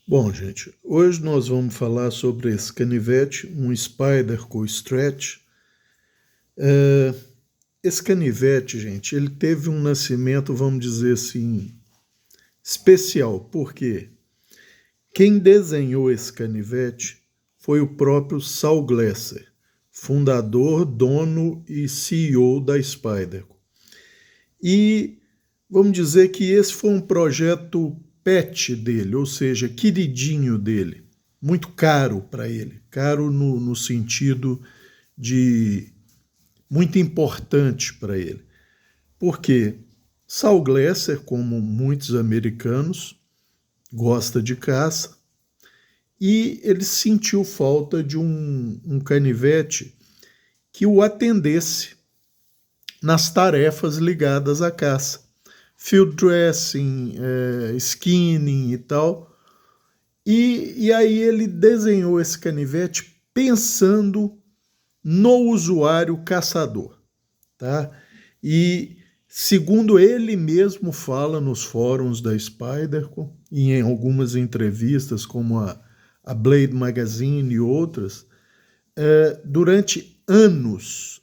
Bom, gente, hoje nós vamos falar sobre esse canivete, um Spyderco Stretch. Eh, Esse canivete, gente, ele teve um nascimento, vamos dizer assim, especial. Por quê? Quem desenhou esse canivete foi o próprio Saul Glasser, fundador, dono e CEO da Spyderco. E vamos dizer que esse foi um projeto pet dele, ou seja, queridinho dele, muito caro para ele, caro no sentido de muito importante para ele. Porque Saul Glasser, como muitos americanos, gosta de caça e ele sentiu falta de um canivete que o atendesse nas tarefas ligadas à caça. Field dressing, skinning e tal. E aí ele desenhou esse canivete pensando no usuário caçador. Tá? E segundo ele mesmo fala nos fóruns da Spyderco e em algumas entrevistas como a Blade Magazine e outras, durante anos,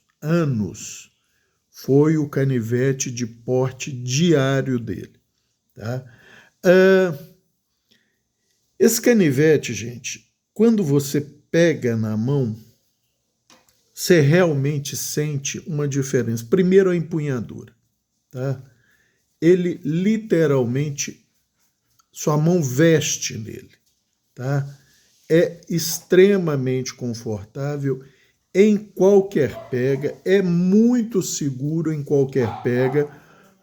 foi o canivete de porte diário dele. Tá? Esse canivete, gente, quando você pega na mão, você realmente sente uma diferença. Primeiro, a empunhadura. Tá? Ele literalmente, sua mão veste nele. Tá? É extremamente confortável em qualquer pega, é muito seguro em qualquer pega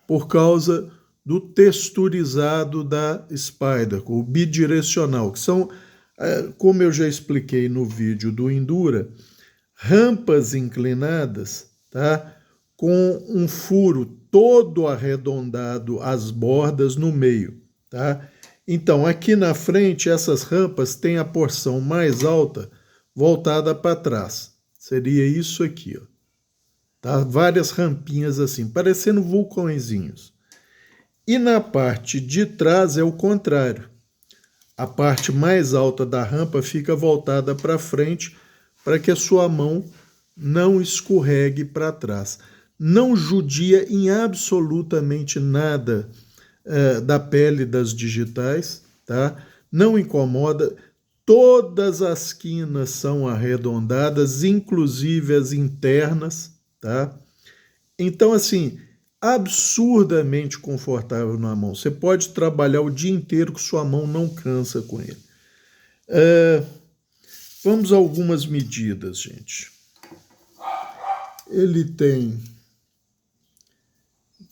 por causa do texturizado da Spyderco, o bidirecional, que são, como eu já expliquei no vídeo do Endura, rampas inclinadas, tá? Com um furo todo arredondado às bordas no meio, tá? Então, aqui na frente, essas rampas têm a porção mais alta voltada para trás. Seria isso aqui, ó. Tá? Várias rampinhas assim, parecendo vulcõezinhos. E na parte de trás é o contrário. A parte mais alta da rampa fica voltada para frente para que a sua mão não escorregue para trás. Não judia em absolutamente nada da pele das digitais, tá? Não incomoda. Todas as quinas são arredondadas, inclusive as internas, tá? Então, assim, absurdamente confortável na mão. Você pode trabalhar o dia inteiro que sua mão não cansa com ele. Vamos a algumas medidas, gente. Ele tem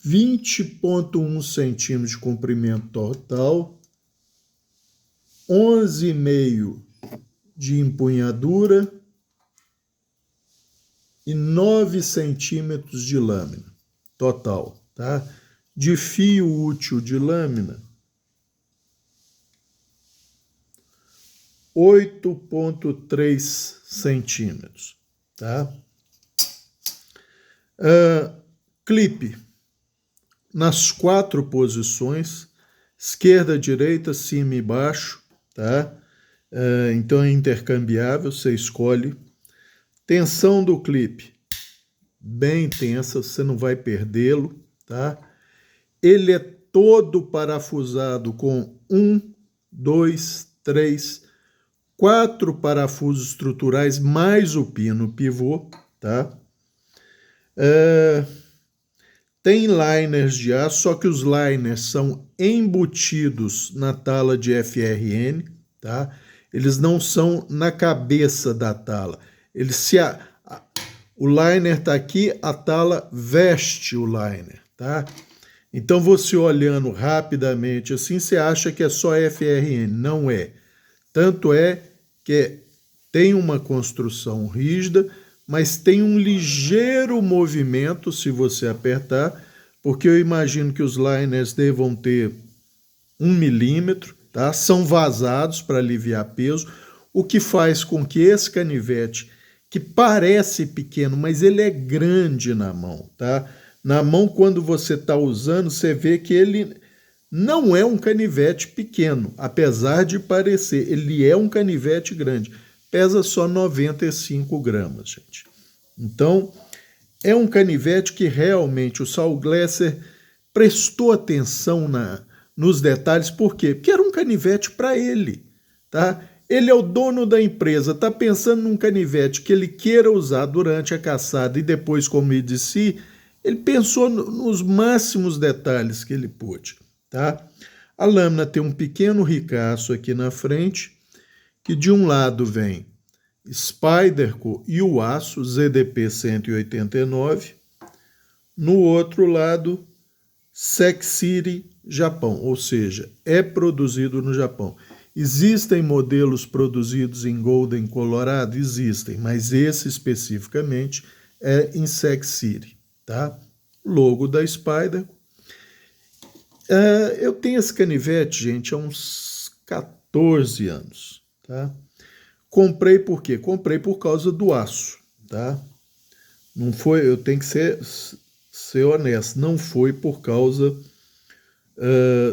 20,1 centímetros de comprimento total, 11,5 de empunhadura e 9 centímetros de lâmina total, tá? De fio útil de lâmina, 8,3 centímetros, tá? Clipe nas 4 posições, esquerda, direita, cima e baixo, tá? Então é intercambiável, você escolhe. Tensão do clipe, bem tensa, você não vai perdê-lo, tá? Ele é todo parafusado com 1, 2, 3, 4 parafusos estruturais, mais o pino pivô, tá? Tem liners de aço, só que os liners são embutidos na tala de FRN, tá? Eles não são na cabeça da tala. O liner está aqui, a tala veste o liner, tá? Então você olhando rapidamente assim, você acha que é só FRN, não é. Tanto é que tem uma construção rígida, mas tem um ligeiro movimento se você apertar, porque eu imagino que os liners devam ter 1 milímetro, tá? São vazados para aliviar peso, o que faz com que esse canivete, que parece pequeno, mas ele é grande na mão, tá? Na mão, quando você está usando, você vê que ele Não é um canivete pequeno, apesar de parecer, ele é um canivete grande. Pesa só 95 gramas, gente. Então, é um canivete que realmente o Saul Glasser prestou atenção nos detalhes. Por quê? Porque era um canivete para ele, tá? Ele é o dono da empresa, está pensando num canivete que ele queira usar durante a caçada e depois comer de si. Ele pensou nos máximos detalhes que ele pôde, tá? A lâmina tem um pequeno ricaço aqui na frente, que de um lado vem Spyderco e o aço ZDP 189, no outro lado Sec City, Japão, ou seja, é produzido no Japão. Existem modelos produzidos em Golden, Colorado? Existem, mas esse especificamente é em Sec City, tá? Logo da Spyderco. Eu tenho esse canivete, gente, há uns 14 anos, tá? Comprei por quê? Comprei por causa do aço, tá? Não foi, eu tenho que ser honesto, não foi por causa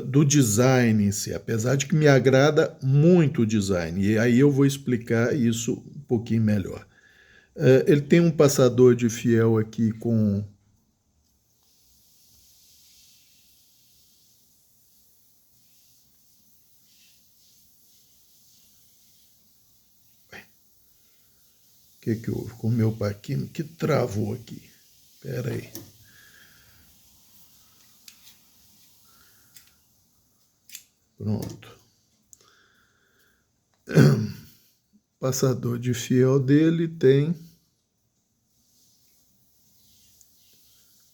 do design em si, apesar de que me agrada muito o design, e aí eu vou explicar isso um pouquinho melhor. Ele tem um passador de fiel aqui com... O que houve com o meu paquino que travou aqui? Espera aí. Pronto. Passador de fiel dele tem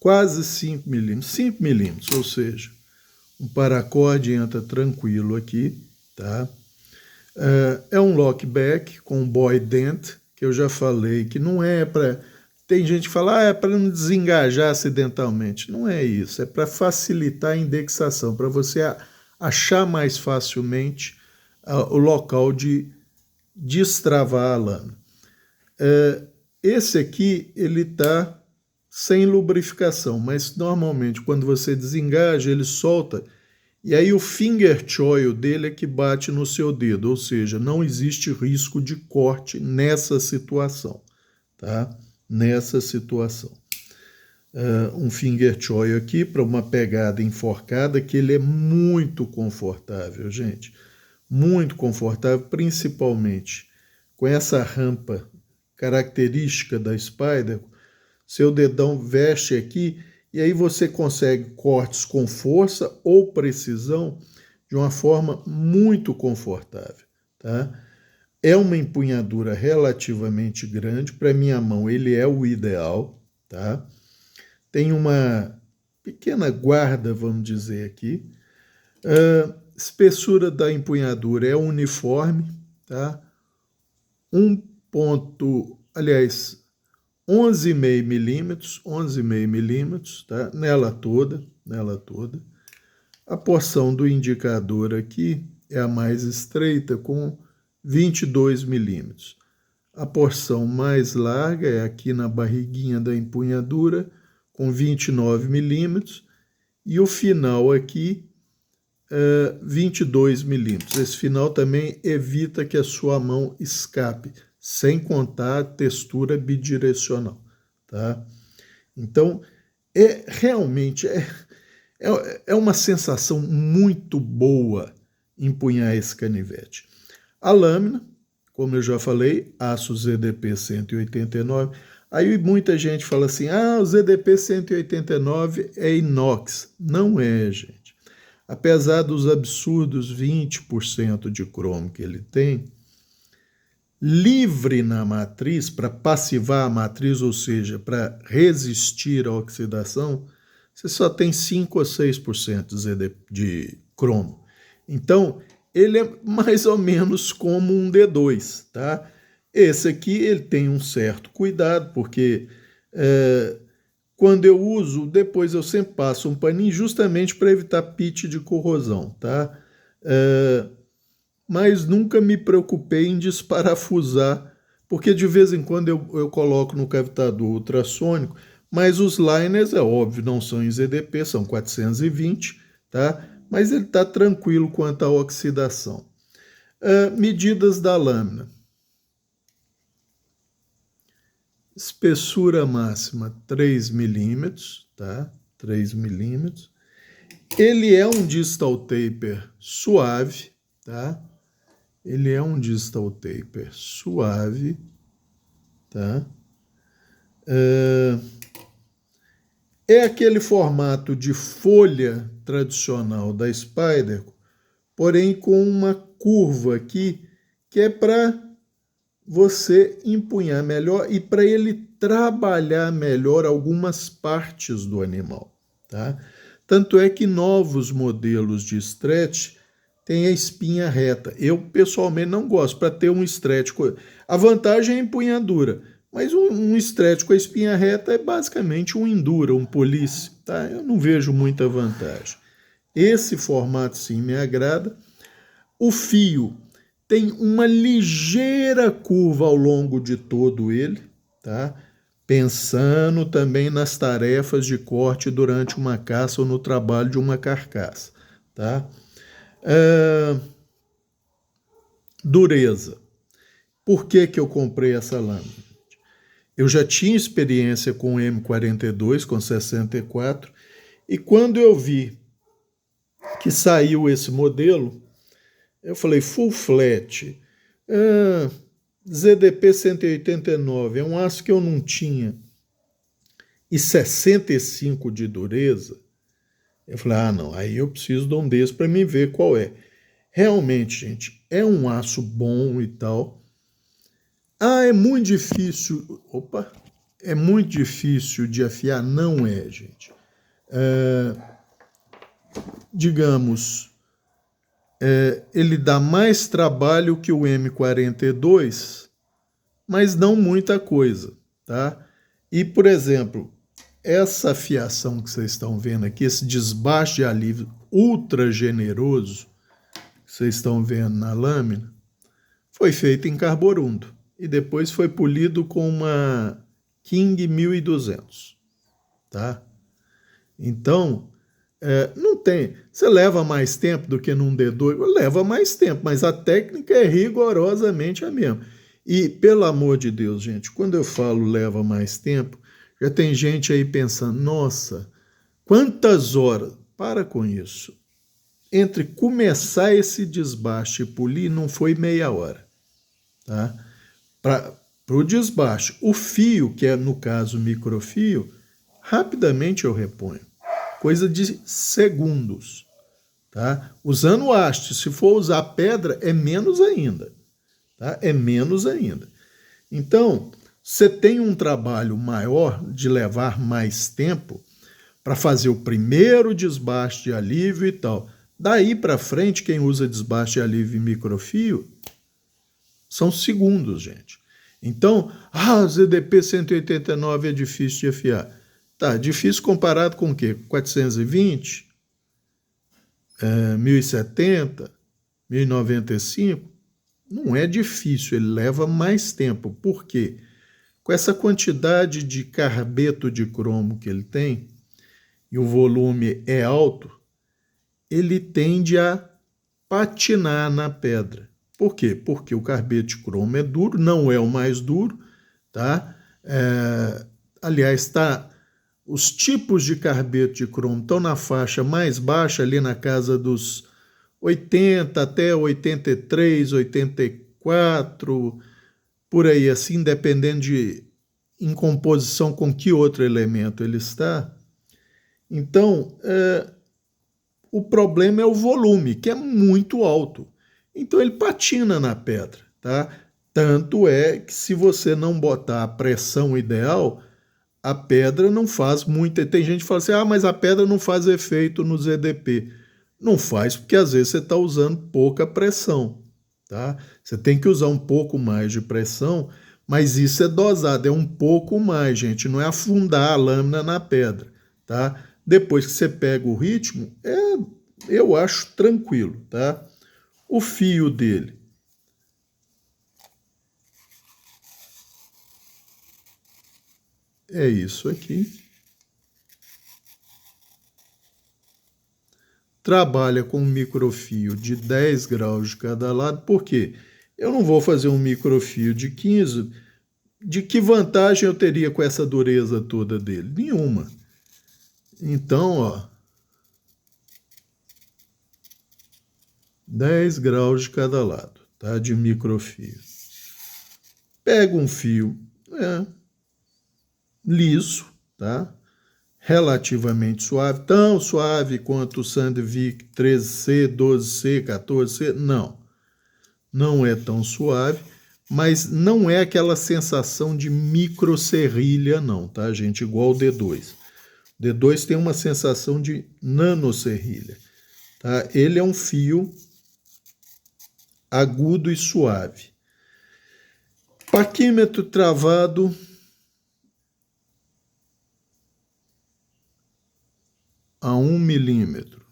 quase 5 milímetros. 5 milímetros, ou seja, um paracorde entra tranquilo aqui, tá? É um lockback com boy dent, que eu já falei que não é para... Tem gente que fala, é para não desengajar acidentalmente. Não é isso, é para facilitar a indexação, para você achar mais facilmente o local de destravar a lâmina. Esse aqui, ele está sem lubrificação, mas normalmente quando você desengaja, ele solta, e aí o finger choil dele é que bate no seu dedo, ou seja, não existe risco de corte nessa situação, tá? Nessa situação. Um finger choil aqui para uma pegada enforcada, que ele é muito confortável, gente. Muito confortável, principalmente com essa rampa característica da Spyderco. Seu dedão veste aqui e aí você consegue cortes com força ou precisão de uma forma muito confortável, tá? É uma empunhadura relativamente grande, para minha mão ele é o ideal, tá? Tem uma pequena guarda, vamos dizer aqui. Espessura da empunhadura é uniforme, tá? 11,5 milímetros, 11,5 milímetros, tá? Nela toda. A porção do indicador aqui é a mais estreita, com 22 milímetros. A porção mais larga é aqui na barriguinha da empunhadura, com 29 milímetros, e o final aqui, 22 milímetros. Esse final também evita que a sua mão escape, sem contar a textura bidirecional, tá? Então, realmente é uma sensação muito boa empunhar esse canivete. A lâmina, como eu já falei, aço ZDP 189. Aí muita gente fala assim, o ZDP 189 é inox. Não é, gente. Apesar dos absurdos 20% de cromo que ele tem, livre na matriz, para passivar a matriz, ou seja, para resistir à oxidação, você só tem 5 ou 6% de cromo. Então, ele é mais ou menos como um D2, tá? Esse aqui, ele tem um certo cuidado, porque quando eu uso, depois eu sempre passo um paninho justamente para evitar pitch de corrosão, tá? Mas nunca me preocupei em desparafusar, porque de vez em quando eu coloco no cavitador ultrassônico, mas os liners, é óbvio, não são em ZDP, são 420, tá? mas ele está tranquilo quanto à oxidação. Medidas da lâmina. Espessura máxima 3 milímetros, tá? 3 milímetros. Ele é um distal taper suave, tá? Ele é um distal taper suave, tá? É aquele formato de folha tradicional da Spyderco, porém com uma curva aqui que é para você empunhar melhor e para ele trabalhar melhor algumas partes do animal, tá? Tanto é que novos modelos de stretch têm a espinha reta. Eu, pessoalmente, não gosto para ter um stretch. A vantagem é a empunhadura, mas um stretch com a espinha reta é basicamente um enduro, um police, tá? Eu não vejo muita vantagem. Esse formato, sim, me agrada. O fio tem uma ligeira curva ao longo de todo ele, tá? Pensando também nas tarefas de corte durante uma caça ou no trabalho de uma carcaça, tá? Dureza. Por que eu comprei essa lâmina? Eu já tinha experiência com o M42, com 64, e quando eu vi que saiu esse modelo, eu falei, full flat, ZDP 189, é um aço que eu não tinha, e 65 de dureza. Eu falei, não, aí eu preciso de um desse para me ver qual é. Realmente, gente, é um aço bom e tal. É muito difícil. Opa! É muito difícil de afiar? Não é, gente. Digamos, ele dá mais trabalho que o M42, mas não muita coisa, tá? E, por exemplo, essa afiação que vocês estão vendo aqui, esse desbaste de alívio ultra generoso que vocês estão vendo na lâmina, foi feito em carborundo e depois foi polido com uma King 1200, tá? Então, não tem. Você leva mais tempo do que num D2? Leva mais tempo, mas a técnica é rigorosamente a mesma. E, pelo amor de Deus, gente, quando eu falo leva mais tempo, já tem gente aí pensando, nossa, quantas horas? Para com isso. Entre começar esse desbaste e polir, não foi meia hora, tá? Para o desbaste. O fio, que é no caso microfio, rapidamente eu reponho. Coisa de segundos. Tá? Usando haste, se for usar pedra, é menos ainda. Tá? É menos ainda. Então, você tem um trabalho maior de levar mais tempo para fazer o primeiro desbaste de alívio e tal. Daí para frente, quem usa desbaste de alívio e microfio são segundos, gente. Então, ZDP 189 é difícil de afiar. Tá, difícil comparado com o quê? 420? 1070? 1095? Não é difícil, ele leva mais tempo. Por quê? Com essa quantidade de carbeto de cromo que ele tem, e o volume é alto, ele tende a patinar na pedra. Por quê? Porque o carbeto de cromo é duro, não é o mais duro, tá? Aliás, os tipos de carbeto de cromo estão na faixa mais baixa, ali na casa dos 80 até 83, 84, por aí assim, dependendo em composição com que outro elemento ele está. Então, o problema é o volume, que é muito alto. Então ele patina na pedra, tá? Tanto é que se você não botar a pressão ideal, a pedra não faz muita. Tem gente que fala assim, mas a pedra não faz efeito no ZDP. Não faz porque às vezes você está usando pouca pressão, tá? Você tem que usar um pouco mais de pressão, mas isso é dosado, é um pouco mais, gente, não é afundar a lâmina na pedra, tá? Depois que você pega o ritmo, eu acho tranquilo, tá? O fio dele é isso aqui. trabalha com um microfio de 10 graus de cada lado, por quê? Eu não vou fazer um microfio de 15, de que vantagem eu teria com essa dureza toda dele? Nenhuma. Então, ó, 10 graus de cada lado, tá? De microfio. Pega um fio liso, tá? Relativamente suave, tão suave quanto o Sandvik 13C, 12C, 14C, não é tão suave, mas não é aquela sensação de microserrilha não, tá, gente? Igual o D2. O D2 tem uma sensação de nanoserrilha, tá? Ele é um fio agudo e suave. Paquímetro travado a 1 milímetro.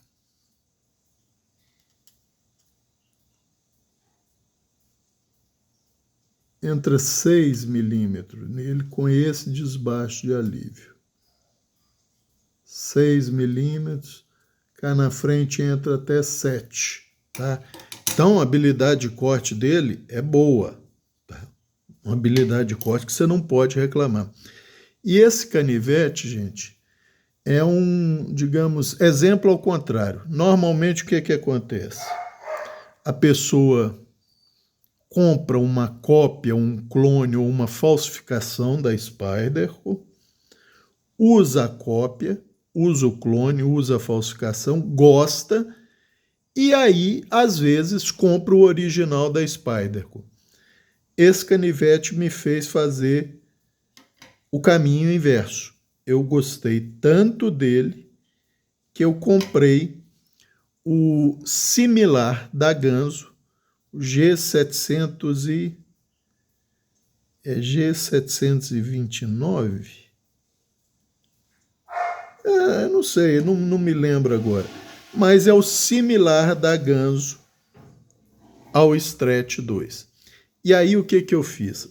Entra 6 milímetros nele com esse desbaixo de alívio. 6 milímetros, cá na frente entra até 7, tá? Então a habilidade de corte dele é boa, tá? Uma habilidade de corte que você não pode reclamar. E esse canivete, gente, é um, digamos, exemplo ao contrário. Normalmente o que acontece? A pessoa compra uma cópia, um clone ou uma falsificação da Spyderco, usa a cópia, usa o clone, usa a falsificação, gosta, e aí, às vezes, compra o original da Spyderco. Esse canivete me fez fazer o caminho inverso. Eu gostei tanto dele que eu comprei o similar da Ganzo, o G729? Não sei, não me lembro agora. Mas é o similar da Ganzo ao Stretch 2. E aí o que eu fiz?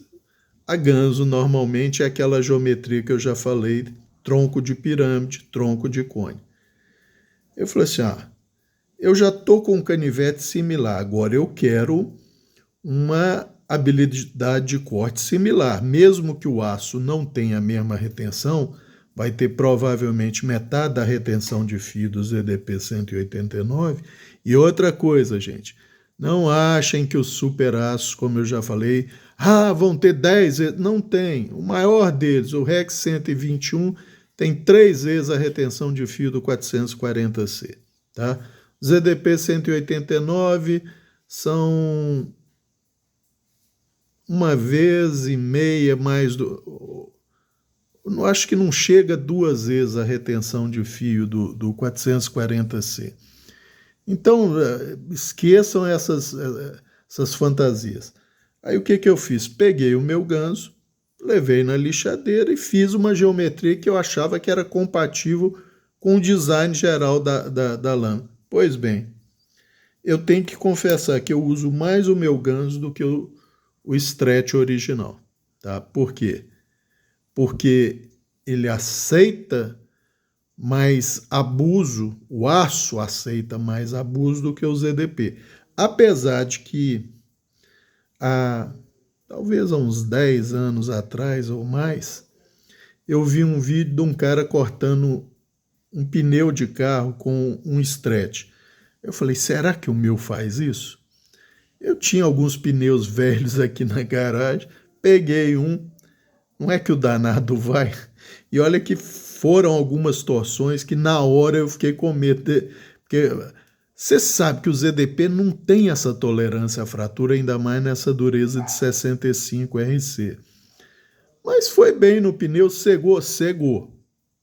A Ganzo normalmente é aquela geometria que eu já falei, tronco de pirâmide, tronco de cone. Eu falei assim, eu já estou com um canivete similar, agora eu quero uma habilidade de corte similar. Mesmo que o aço não tenha a mesma retenção, vai ter provavelmente metade da retenção de fio do ZDP 189. E outra coisa, gente, não achem que os super aços, como eu já falei, vão ter 10 vezes. Não tem. O maior deles, o Rex 121, tem 3 vezes a retenção de fio do 440C. Tá? ZDP 189 são 1,5 vezes mais do... Acho que não chega 2 vezes a retenção de fio do 440C. Então, esqueçam essas fantasias. Aí o que eu fiz? Peguei o meu ganso, levei na lixadeira e fiz uma geometria que eu achava que era compatível com o design geral da lã. Pois bem, eu tenho que confessar que eu uso mais o meu ganso do que o Stretch original. Tá? Por quê? Porque ele aceita mais abuso, o aço aceita mais abuso do que o ZDP. Apesar de que talvez há uns 10 anos atrás ou mais, eu vi um vídeo de um cara cortando um pneu de carro com um Stretch. Eu falei, será que o meu faz isso? Eu tinha alguns pneus velhos aqui na garagem, peguei um, não é que o danado vai, e olha que foram algumas torções que na hora eu fiquei com medo, porque você sabe que o ZDP não tem essa tolerância à fratura, ainda mais nessa dureza de 65 RC. Mas foi bem no pneu, cegou,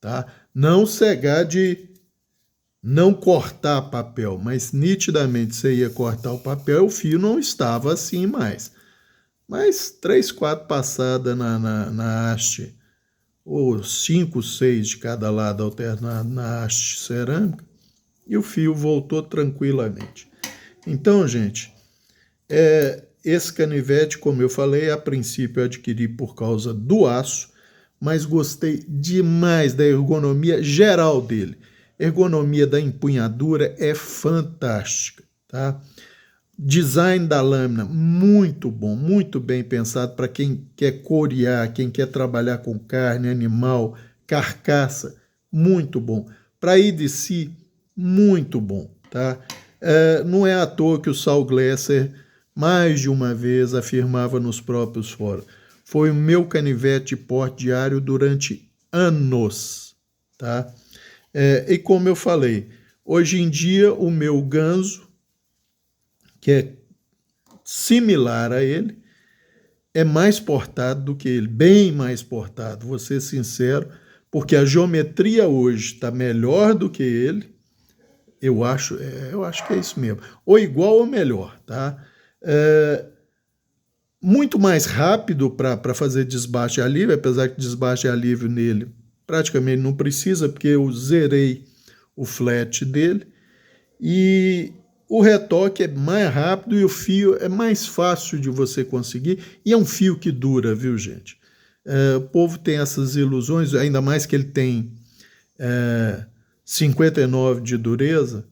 tá? Não cegar de não cortar papel, mas nitidamente você ia cortar o papel, o fio não estava assim mais. Mas 3, 4 passadas na haste, ou 5, 6 de cada lado alternado na haste cerâmica, e o fio voltou tranquilamente. Então, gente, esse canivete, como eu falei, a princípio eu adquiri por causa do aço, mas gostei demais da ergonomia geral dele. ergonomia da empunhadura é fantástica, tá? Design da lâmina, muito bom, muito bem pensado para quem quer corear, quem quer trabalhar com carne, animal, carcaça, muito bom. Para IDC, muito bom, tá? Não é à toa que o Saul Glasser, mais de uma vez, afirmava nos próprios fóruns: foi o meu canivete de porte diário durante anos, tá? E como eu falei, hoje em dia o meu Ganso, que é similar a ele, é mais portado do que ele, bem mais portado, vou ser sincero, porque a geometria hoje está melhor do que ele, eu acho que é isso mesmo, ou igual ou melhor, tá? Muito mais rápido para fazer desbaste e alívio, apesar que desbaste e alívio nele praticamente não precisa, porque eu zerei o flat dele, e o retoque é mais rápido e o fio é mais fácil de você conseguir, e é um fio que dura, viu, gente? O povo tem essas ilusões, ainda mais que ele tem 59 de dureza,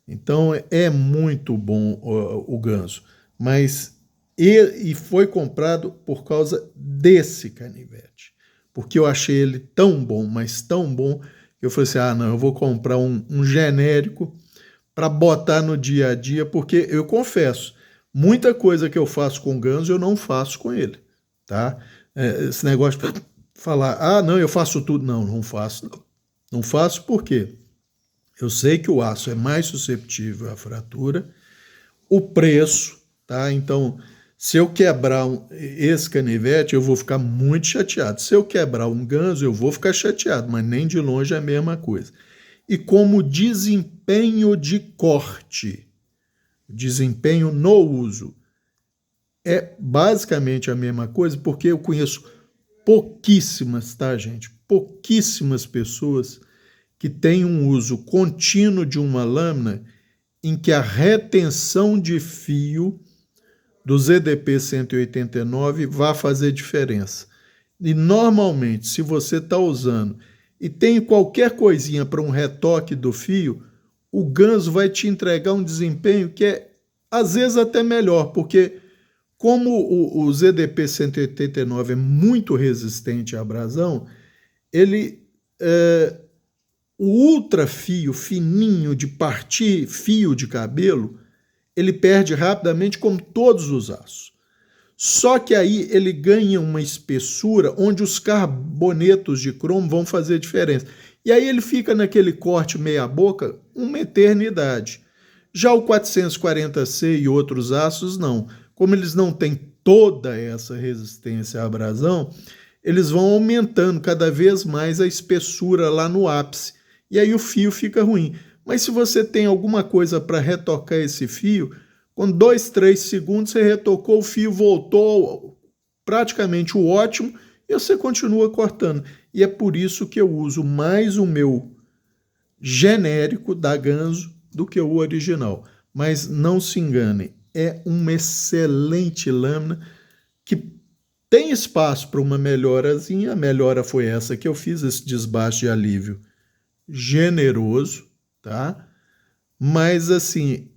então é muito bom o Ganso, mas e foi comprado por causa desse canivete, porque eu achei ele tão bom, mas tão bom, que eu falei assim, não, eu vou comprar um genérico para botar no dia a dia, porque eu confesso, muita coisa que eu faço com o Ganso eu não faço com ele, tá? Esse negócio de falar, não, eu faço tudo, não faço, não. Não faço por quê? Eu sei que o aço é mais suscetível à fratura, o preço, tá? Então, se eu quebrar esse canivete, eu vou ficar muito chateado. Se eu quebrar um Ganso, eu vou ficar chateado, mas nem de longe é a mesma coisa. E como desempenho de corte, desempenho no uso, é basicamente a mesma coisa, porque eu conheço pouquíssimas, tá, gente? Pouquíssimas pessoas que têm um uso contínuo de uma lâmina em que a retenção de fio do ZDP 189 vai fazer diferença. E normalmente, se você está usando e tem qualquer coisinha para um retoque do fio, o Ganso vai te entregar um desempenho que é, às vezes, até melhor, porque como o ZDP 189 é muito resistente à abrasão, ele o ultra fio fininho de partir fio de cabelo, ele perde rapidamente como todos os aços. Só que aí ele ganha uma espessura onde os carbonetos de cromo vão fazer diferença. E aí ele fica naquele corte meia boca uma eternidade. Já o 440C e outros aços não. Como eles não têm toda essa resistência à abrasão, eles vão aumentando cada vez mais a espessura lá no ápice. E aí o fio fica ruim. Mas se você tem alguma coisa para retocar esse fio, com 2, 3 segundos você retocou, o fio voltou praticamente o ótimo e você continua cortando. E é por isso que eu uso mais o meu genérico da Ganso do que o original. Mas não se engane, é uma excelente lâmina que tem espaço para uma melhorazinha. A melhora foi essa que eu fiz, esse desbaste de alívio generoso, tá? Mas assim,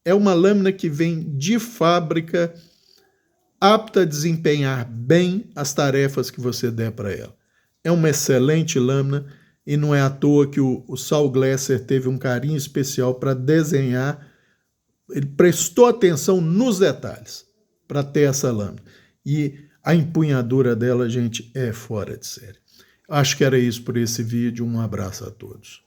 é uma lâmina que vem de fábrica, apta a desempenhar bem as tarefas que você der para ela. É uma excelente lâmina e não é à toa que o Saul Glasser teve um carinho especial para desenhar. Ele prestou atenção nos detalhes para ter essa lâmina. E a empunhadura dela, gente, é fora de série. Acho que era isso por esse vídeo. Um abraço a todos.